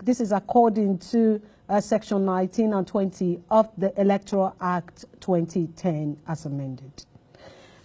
This is according to Section 19 and 20 of the Electoral Act 2010 as amended.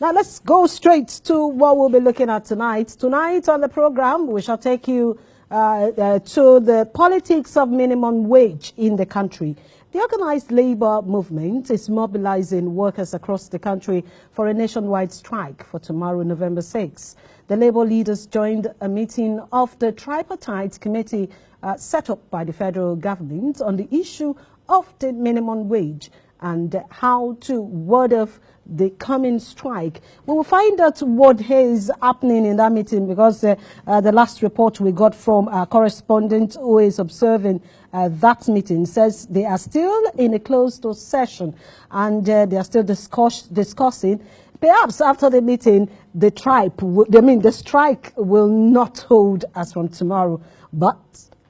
Now let's go straight to what we'll be looking at tonight. Tonight on the program, we shall take you to the politics of minimum wage in the country. The organized labor movement is mobilizing workers across the country for a nationwide strike for tomorrow, November 6. The labor leaders joined a meeting of the tripartite committee set up by the federal government on the issue of the minimum wage and how to ward off the coming strike. We will find out what is happening in that meeting because the last report we got from our correspondent who is observing that meeting says they are still in a closed-door session and they are still discussing. Perhaps after the meeting, the strike will not hold as from tomorrow, but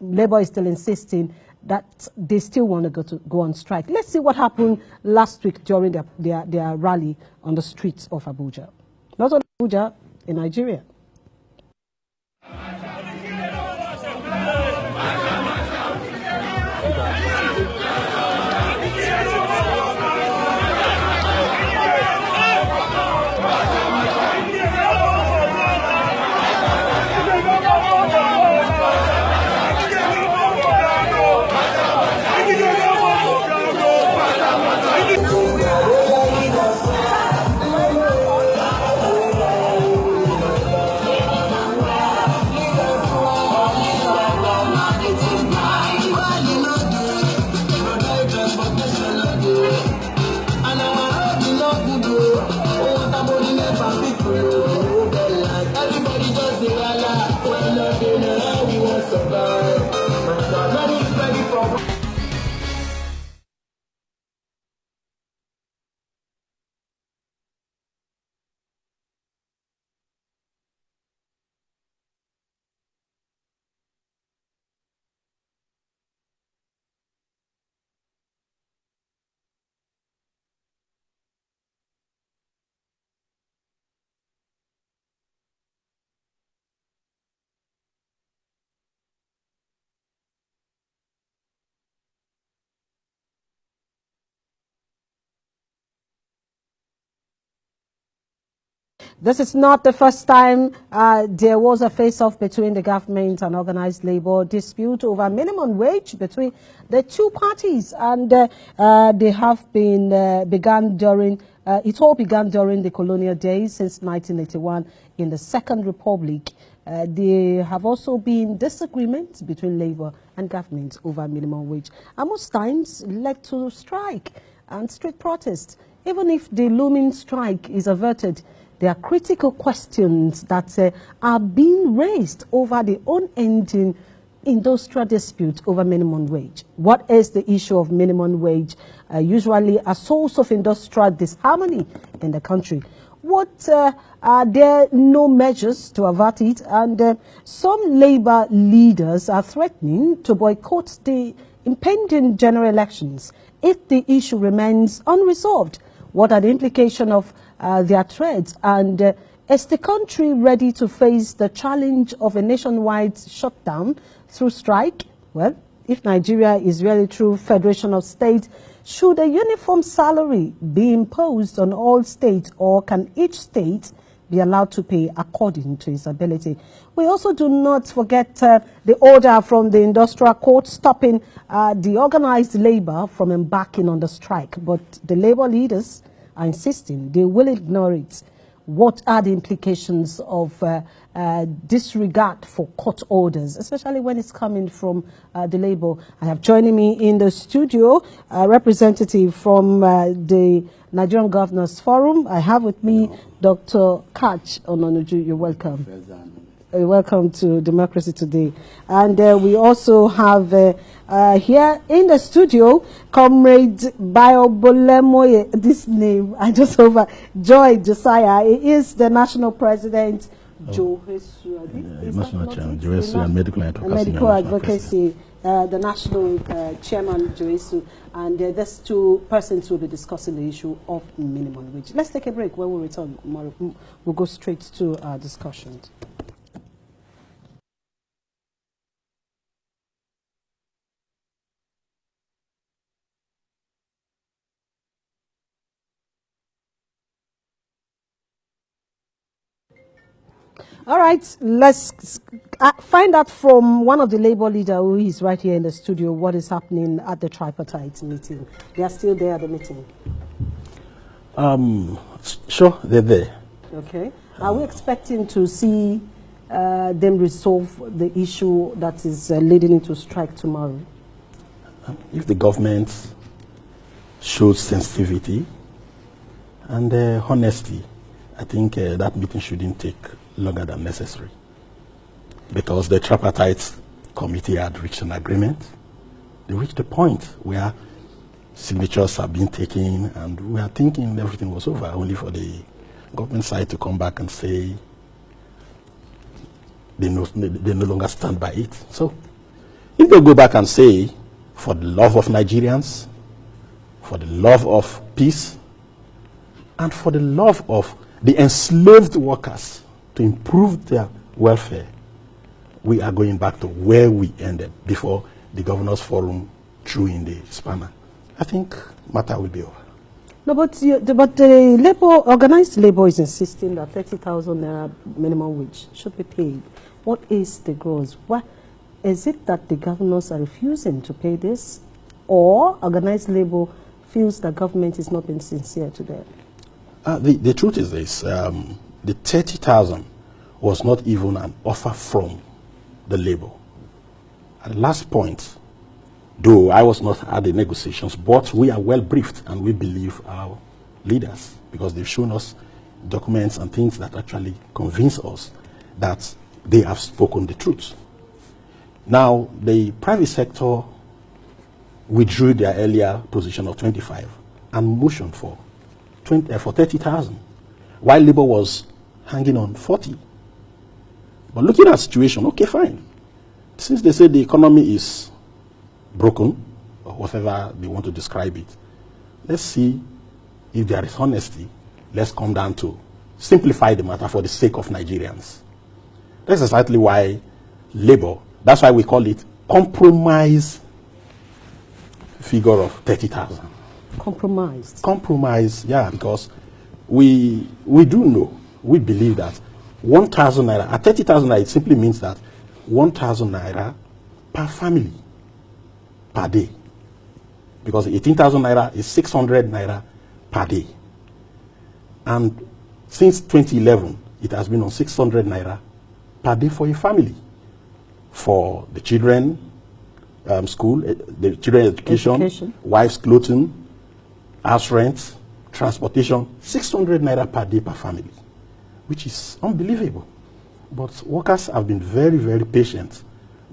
Labour is still insisting that they still want to go on strike. Let's see what happened last week during their rally on the streets of Abuja. Not only Abuja, in Nigeria. This is not the first time there was a face-off between the government and organized labor dispute over minimum wage between the two parties, and they have been began during it all began during the colonial days since 1981 in the Second Republic. There have also been disagreements between labor and government over minimum wage, and most times led to strike and street protest. Even if the looming strike is averted, there are critical questions that are being raised over the unending industrial dispute over minimum wage. What is the issue of minimum wage? Usually a source of industrial disharmony in the country. What are there no measures to avert it? And some labor leaders are threatening to boycott the impending general elections if the issue remains unresolved. What are the implications of their threats? And is the country ready to face the challenge of a nationwide shutdown through strike? Well, if Nigeria is really true federation of states, should a uniform salary be imposed on all states, or can each state be allowed to pay according to its ability? We also do not forget the order from the industrial court stopping the organized labor from embarking on the strike. But the labor leaders are insisting they will ignore it. What are the implications of disregard for court orders, especially when it's coming from the labor? I have joining me in the studio a representative from the Nigerian Governors Forum. I have with me Dr. Kach Ononuju. You're welcome. Welcome to Democracy Today. And we also have here in the studio, Comrade Biobolemoye, this name, I just Joy Josiah. He is the National President, National Chairman, Joesu, and Medical Advocacy, the National Chairman, Joesu, and these two persons will be discussing the issue of minimum wage. Let's take a break. When we return, we'll go straight to our discussions. All right, let's find out from one of the Labour leader who is right here in the studio what is happening at the tripartite meeting. They are still there at the meeting. Sure, they're there. Okay. Are we expecting to see them resolve the issue that is leading into strike tomorrow? If the government shows sensitivity and honesty, I think that meeting shouldn't take longer than necessary, because the tripartite committee had reached an agreement. They reached a point where signatures have been taken, and we are thinking everything was over, only for the government side to come back and say they no longer stand by it. So if they go back and say, for the love of Nigerians, for the love of peace, and for the love of the enslaved workers, to improve their welfare, we are going back to where we ended before the Governors Forum threw in the spanner. I think matter will be over. No, but the labor, organized labor is insisting that 30,000 naira minimum wage should be paid. What is the gross? What is it that the governors are refusing to pay this, or organized labor feels that government is not being sincere to them? The truth is this: the 30,000 was not even an offer from the labor. At the last point, though I was not at the negotiations, but we are well briefed, and we believe our leaders, because they've shown us documents and things that actually convince us that they have spoken the truth. Now, the private sector withdrew their earlier position of 25 and motioned for 30,000, while labor was hanging on 40. But looking at the situation, okay, fine. Since they say the economy is broken, or whatever they want to describe it, let's see if there is honesty. Let's come down to simplify the matter for the sake of Nigerians. That's exactly why labor, that's why we call it compromise figure of 30,000. Compromised? Compromise, yeah, because we do know, we believe that 1,000 naira, at 30,000 naira, it simply means that 1,000 naira per family per day. Because 18,000 naira is 600 naira per day. And since 2011, it has been on 600 naira per day for a family. For the children, school, the children education, wife's clothing, house rent, transportation, 600 naira per day per family, which is unbelievable. But workers have been very, very patient,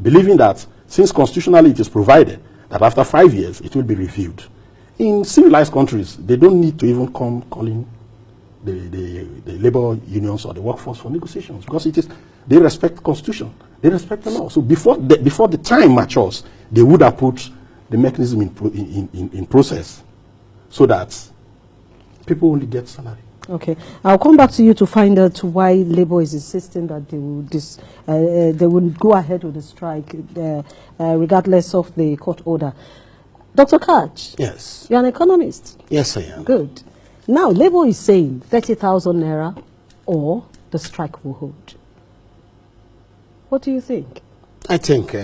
believing that since constitutionally it is provided that after 5 years it will be reviewed. In civilized countries, they don't need to even come calling the labor unions or the workforce for negotiations, because it is, they respect the constitution, they respect the law. So before the time matures, they would have put the mechanism in process so that people only get salary. Okay, I'll come back to you to find out why labor is insisting that they will go ahead with the strike regardless of the court order. Dr. Kaj, yes, you're an economist. Yes, I am. Good. Now, labor is saying 30,000 naira or the strike will hold. What do you think? I think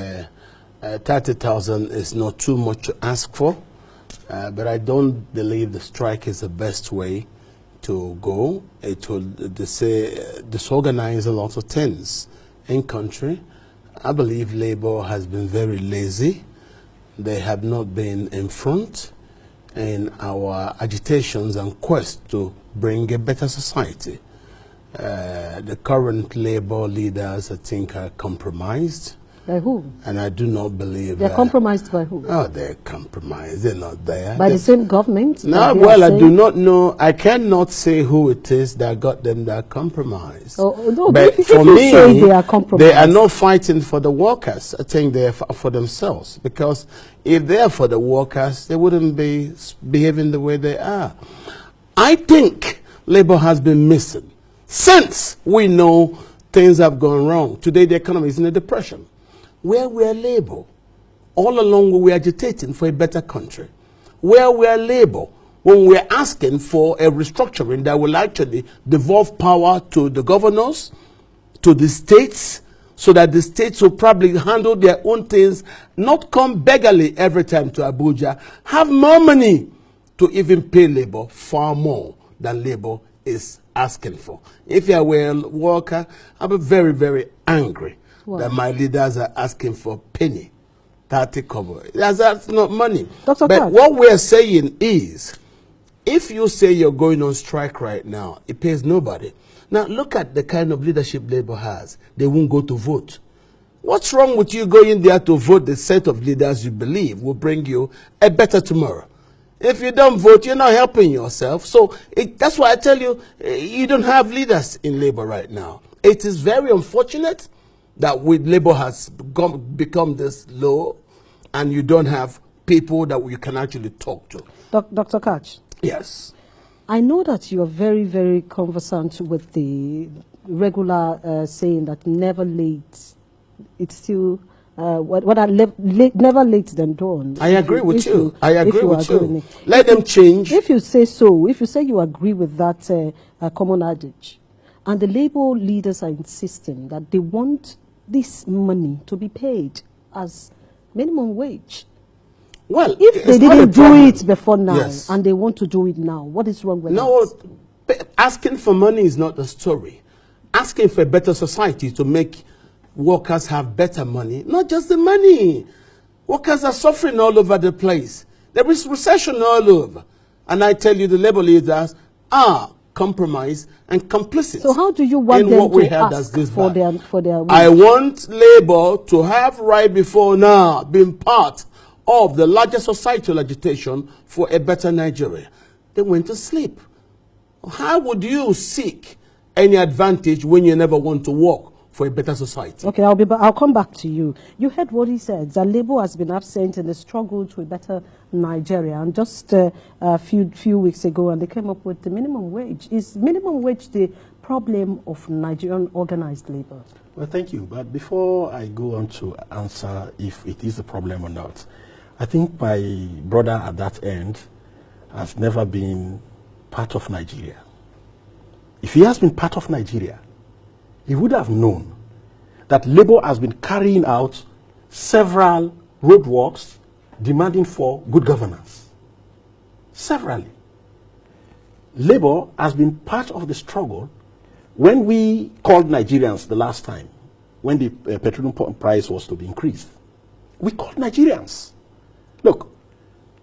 30,000 is not too much to ask for, but I don't believe the strike is the best way to go. It will disorganize a lot of things in country. I believe labor has been very lazy. They have not been in front in our agitations and quest to bring a better society. The current labor leaders, I think, are compromised. By who? And I do not believe they're compromised by who? Oh, they're compromised. They're not there. By the same government? No, well, I do not know. I cannot say who it is that got them that compromised. Oh, no, but if for me, say they are compromised, they are not fighting for the workers. I think they're for themselves. Because if they're for the workers, they wouldn't be behaving the way they are. I think labor has been missing since we know things have gone wrong. Today, the economy is in a depression. Where we are labor, all along we were agitating for a better country. Where we are labor, when we are asking for a restructuring that will actually devolve power to the governors, to the states so that the states will probably handle their own things, not come beggarly every time to Abuja, have more money to even pay labor far more than labor is asking for. If you were a worker, I'll be very, very angry that my leaders are asking for penny, 30 kobo. That's not money. Dr. But Clark, what we're saying is, if you say you're going on strike right now, it pays nobody. Now, look at the kind of leadership Labour has. They won't go to vote. What's wrong with you going there to vote the set of leaders you believe will bring you a better tomorrow? If you don't vote, you're not helping yourself. So that's why I tell you, you don't have leaders in Labour right now. It is very unfortunate that Labour has become this low and you don't have people that you can actually talk to. Dr. Catch. Yes. I know that you are very, very conversant with the regular saying that never late. It's still never late than dawn. I agree with you. I agree with you. Let them change. If you say so, if you say you agree with that common adage, and the Labour leaders are insisting that they want this money to be paid as minimum wage. Well, if they didn't do it before now, yes, and they want to do it now, what is wrong with that? No, asking for money is not the story. Asking for a better society to make workers have better money, not just the money. Workers are suffering all over the place. There is recession all over. And I tell you, the Labour leaders are compromised and complicit. So how do you want them to ask for their wage? I want Labour to have right before now been part of the larger societal agitation for a better Nigeria. They went to sleep. How would you seek any advantage when you never want to work for a better society? Okay, I'll come back to you. You heard what he said, that Labour has been absent in the struggle to a better Nigeria. And just a few weeks ago, and they came up with the minimum wage. Is minimum wage the problem of Nigerian organized labor? Well, thank you. But before I go on to answer if it is a problem or not, I think my brother at that end has never been part of Nigeria. If he has been part of Nigeria, he would have known that Labour has been carrying out several roadworks demanding for good governance. Severally. Labour has been part of the struggle when we called Nigerians the last time, when the petroleum price was to be increased. We called Nigerians. Look,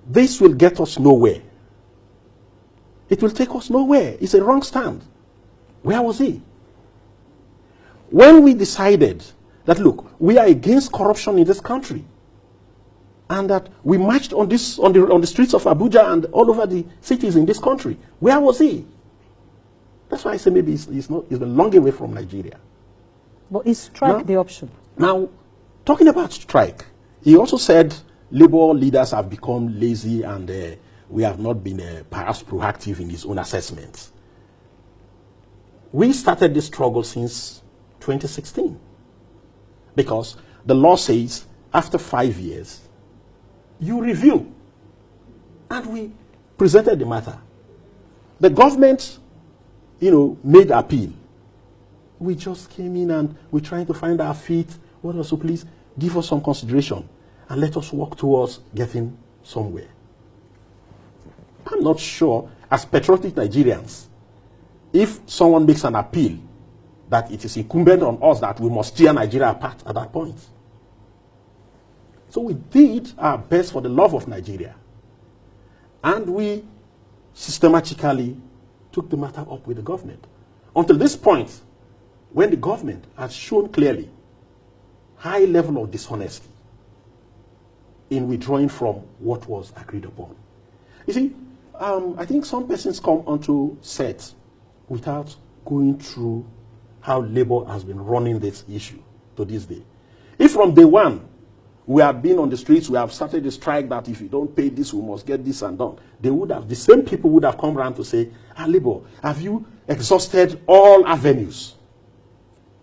this will get us nowhere. It will take us nowhere. It's a wrong stand. Where was he? When we decided that, look, we are against corruption in this country, and that we marched on the streets of Abuja and all over the cities in this country, where was he? That's why I say maybe he's a long way from Nigeria. But is strike the option? Now, talking about strike, he also said Labour leaders have become lazy and we have not been perhaps proactive in his own assessments. We started this struggle since 2016 because the law says after 5 years, you review. And we presented the matter. The government, made appeal. We just came in and we're trying to find our feet. What also, please give us some consideration and let us work towards getting somewhere. I'm not sure, as patriotic Nigerians, if someone makes an appeal, that it is incumbent on us that we must tear Nigeria apart at that point. So we did our best for the love of Nigeria. And we systematically took the matter up with the government. Until this point, when the government has shown clearly high level of dishonesty in withdrawing from what was agreed upon. You see, I think some persons come onto set without going through how Labour has been running this issue to this day. If from day one we have been on the streets, we have started a strike that if you don't pay this, we must get this and done, the same people would have come around to say, Labour, have you exhausted all avenues?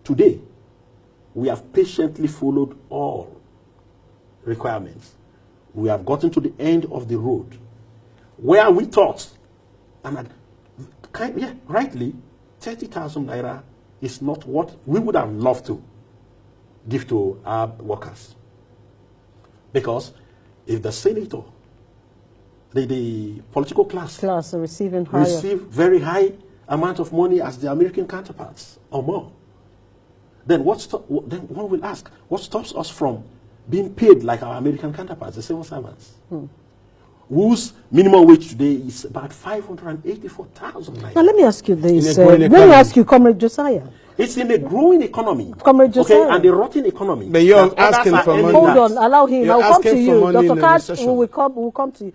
Today, we have patiently followed all requirements. We have gotten to the end of the road where we thought, and rightly, 30,000 naira is not what we would have loved to give to our workers. Because if the senator, the political class receiving higher, receive very high amount of money as the American counterparts or more, then then one will ask, what stops us from being paid like our American counterparts, the civil servants, whose minimum wage today is about 584,000. Now let me ask you this. Let me ask you, Comrade Josiah. It's in a growing economy, Comrade Josiah. okay, and a rotting economy. But you're asking for money. Hold on, allow him. You're I'll come to asking for you. money in Dr. a Kat recession. will come to you.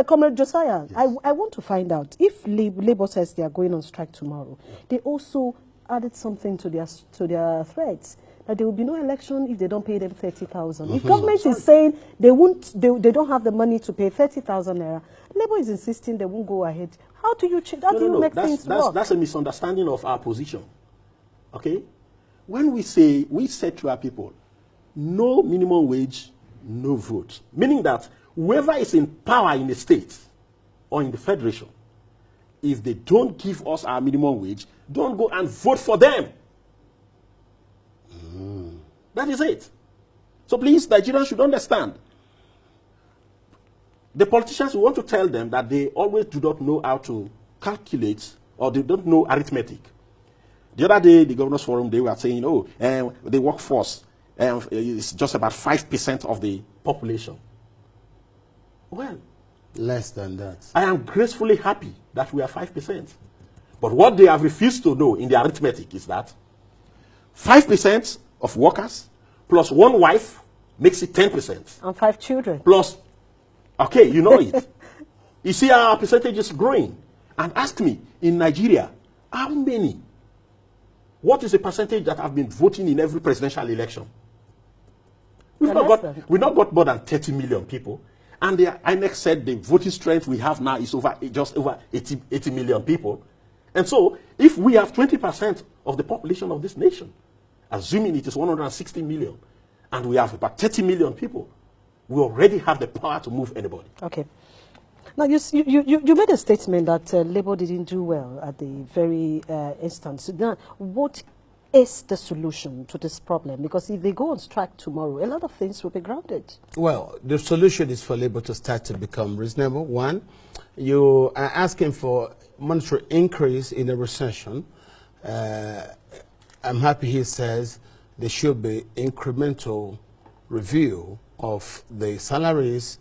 Comrade Josiah, yes. I want to find out, if Labour says they are going on strike tomorrow, they also added something to their threats, that there will be no election if they don't pay them 30,000. If government is saying they don't have the money to pay 30,000 naira, Labour is insisting they won't go ahead. How do you make things work? That's a misunderstanding of our position. Okay? When we said to our people, no minimum wage, no vote. Meaning that whoever is in power in the state or in the federation, if they don't give us our minimum wage, don't go and vote for them. That is it. So please, Nigerians should understand. The politicians, we want to tell them that they always do not know how to calculate, or they don't know arithmetic. The other day, the Governors Forum, they were saying, the workforce is just about 5% of the population. Well, less than that. I am gracefully happy that we are 5%. But what they have refused to know in the arithmetic is that 5% of workers plus one wife makes it 10%. And 5 children. Plus, okay, you know it. You see our percentage is growing. And ask me, in Nigeria, how many? What is the percentage that have been voting in every presidential election? We've not got more than 30 million people. And the INEC said the voting strength we have now is just over 80 million people. And so, if we have 20% of the population of this nation, assuming it is 160 million, and we have about 30 million people, we already have the power to move anybody. Okay. Now, you made a statement that Labour didn't do well at the very instance. Now, what is the solution to this problem? Because if they go on strike tomorrow, a lot of things will be grounded. Well, the solution is for Labour to start to become reasonable. One, you are asking for monetary increase in a recession. I'm happy he says there should be incremental review of the salaries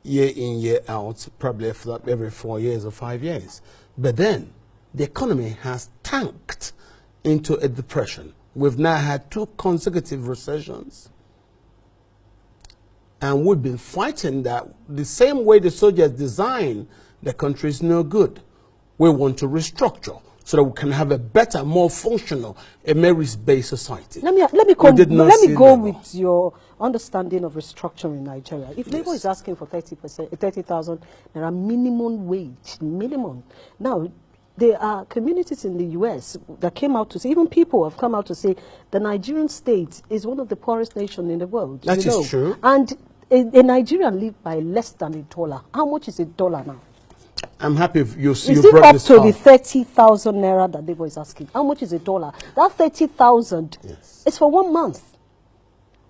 year in, year out, probably every 4 years or 5 years. But then the economy has tanked into a depression. We've now had 2 consecutive recessions. And we've been fighting that the same way the soldiers design the country is no good. We want to restructure so that we can have a better, more functional, a merit-based society. Let me go with your understanding of restructuring in Nigeria. If Labour is asking for 30,000 naira minimum wage, now there are communities in the US that came out to say, even people have come out to say, the Nigerian state is one of the poorest nations in the world. That is true. And a Nigerian lives by less than $1. How much is $1 now? I'm happy if you brought this up. Is it up to the 30,000 naira that Labour is asking? How much is $1? That 30,000 is for 1 month.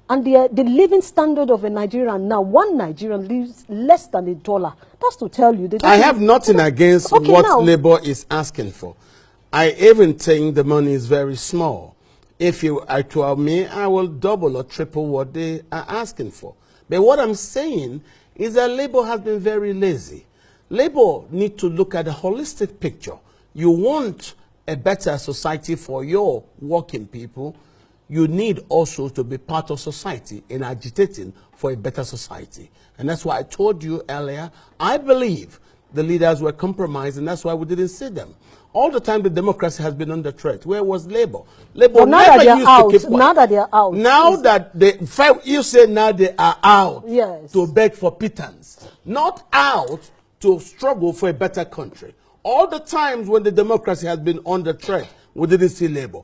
And the living standard of a Nigerian now, one Nigerian lives less than $1. That's to tell you. I have nothing against what Labour is asking for. I even think the money is very small. If you are to me, I will double or triple what they are asking for. But what I'm saying is that Labour has been very lazy. Labour need to look at the holistic picture. You want a better society for your working people, you need also to be part of society in agitating for a better society. And that's why I told you earlier, I believe the leaders were compromised, and that's why we didn't see them. All the time the democracy has been under threat. Where was Labour? Labour never used to keep quiet. Now that they are out. Now that you say now they are out to beg for pittance. Not out to struggle for a better country. All the times when the democracy has been under threat, we didn't see Labour.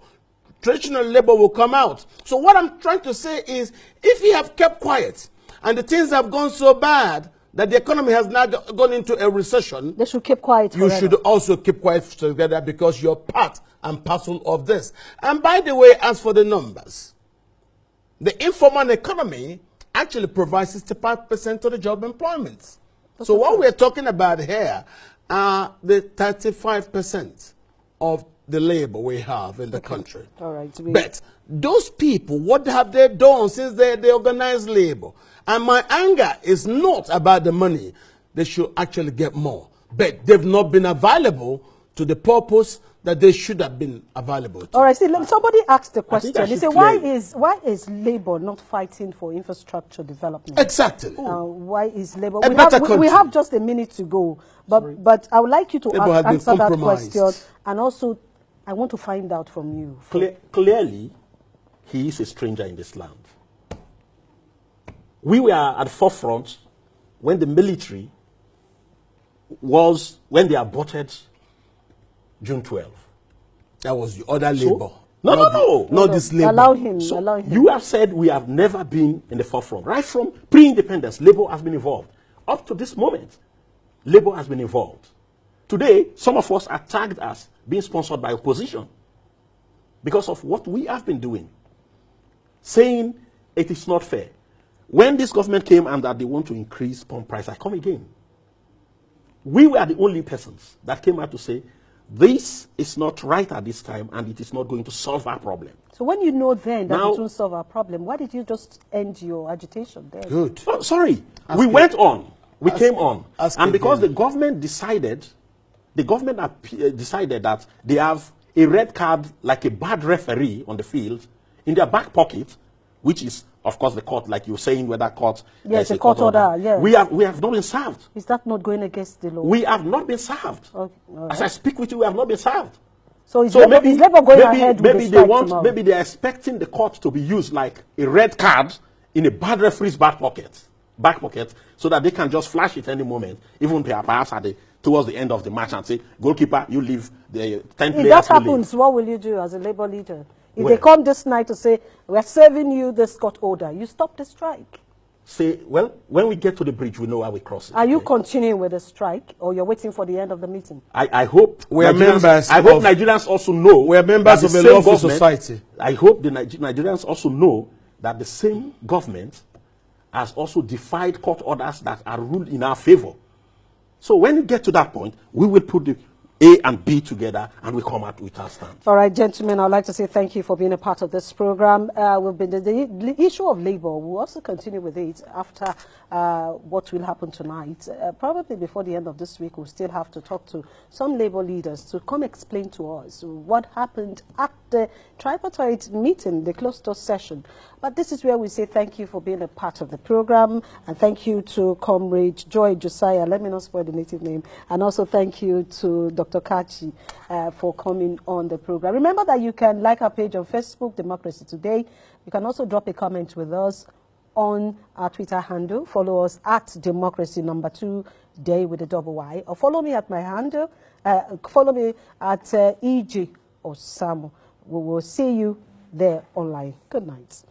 Traditional Labour will come out. So what I'm trying to say is, if you have kept quiet and the things have gone so bad, that the economy has now gone into a recession, They should keep quiet you forever. should also keep quiet together, because you're part and parcel of this. And by the way, as for the numbers, the informal economy actually provides 65% of the job employment. So what we're talking about here are the 35% of the labor we have in the country. All right. But those people, what have they done since they organized labor? And my anger is not about the money. They should actually get more. But they've not been available to the purpose that they should have been available to. All right. See, somebody asked the question. I They should say, clear why is Labour not fighting for infrastructure development? Exactly. Why is Labour? A We better have, we country. have just a minute to go, but I would like you to Labour has been answer that compromised. question, and also I want to find out from you. Clearly, he is a stranger in this land. We were at the forefront when the military when they aborted June 12. That was the other labor. No. This labor. Allow him. So allow him. you have said we have never been in the forefront. Right from pre-independence, Labour has been involved. Up to this moment, Labour has been involved. Today, some of us are tagged as being sponsored by opposition because of what we have been doing, saying it is not fair. When this government came and that they want to increase pump price, I come again. We were the only persons that came out to say, this is not right at this time and it is not going to solve our problem. So when you know then that Now- it won't solve our problem, why did you just end your agitation there? Good. Oh, sorry, we Ask went on. We ask- came on. ask And because again. the government decided that they have a red card, like a bad referee on the field, in their back pocket, which is, of course, the court, like you were saying, whether court... Yes, there's the a court order, yeah. We have not been served. Is that not going against the law? We have not been served. Okay, all right. As I speak with you, we have not been served. So is So Labour going ahead with the strike tomorrow? maybe they are expecting the court to be used like a red card in a bad referee's back pocket, so that they can just flash it any moment, even perhaps towards the end of the match, and say, goalkeeper, you leave, the 10 If players that will leave. happens, what will you do as a Labour leader? If Well- they come this night to say, we're serving you this court order, you stop the strike. Say, well, when we get to the bridge, we know how we cross it. Are you okay? continuing with the strike, or you're waiting for the end of the meeting? I hope We are Nigerians- members I hope of- Nigerians also know we are members that of the a same lawful government- society. I hope the Nigerians also know that the same government has also defied court orders that are ruled in our favor. So when you get to that point, we will put the A and B together and we come out with our stand. All right, gentlemen, I'd like to say thank you for being a part of this program. We've been the issue of labor. We'll also continue with it after what will happen tonight. Probably before the end of this week, we'll still have to talk to some labor leaders to come explain to us what happened at the tripartite meeting, the closed-door session. But this is where we say thank you for being a part of the program, and thank you to Comrade Joy Josiah, let me not spoil the native name, and also thank you to Dr. Kachi for coming on the program. Remember that you can like our page on Facebook, Democracy Today. You can also drop a comment with us on our Twitter handle. Follow us at Democracy #2 Day with a double Y, or follow me at my handle. Follow me at EG Osamor. We will see you there online. Good night.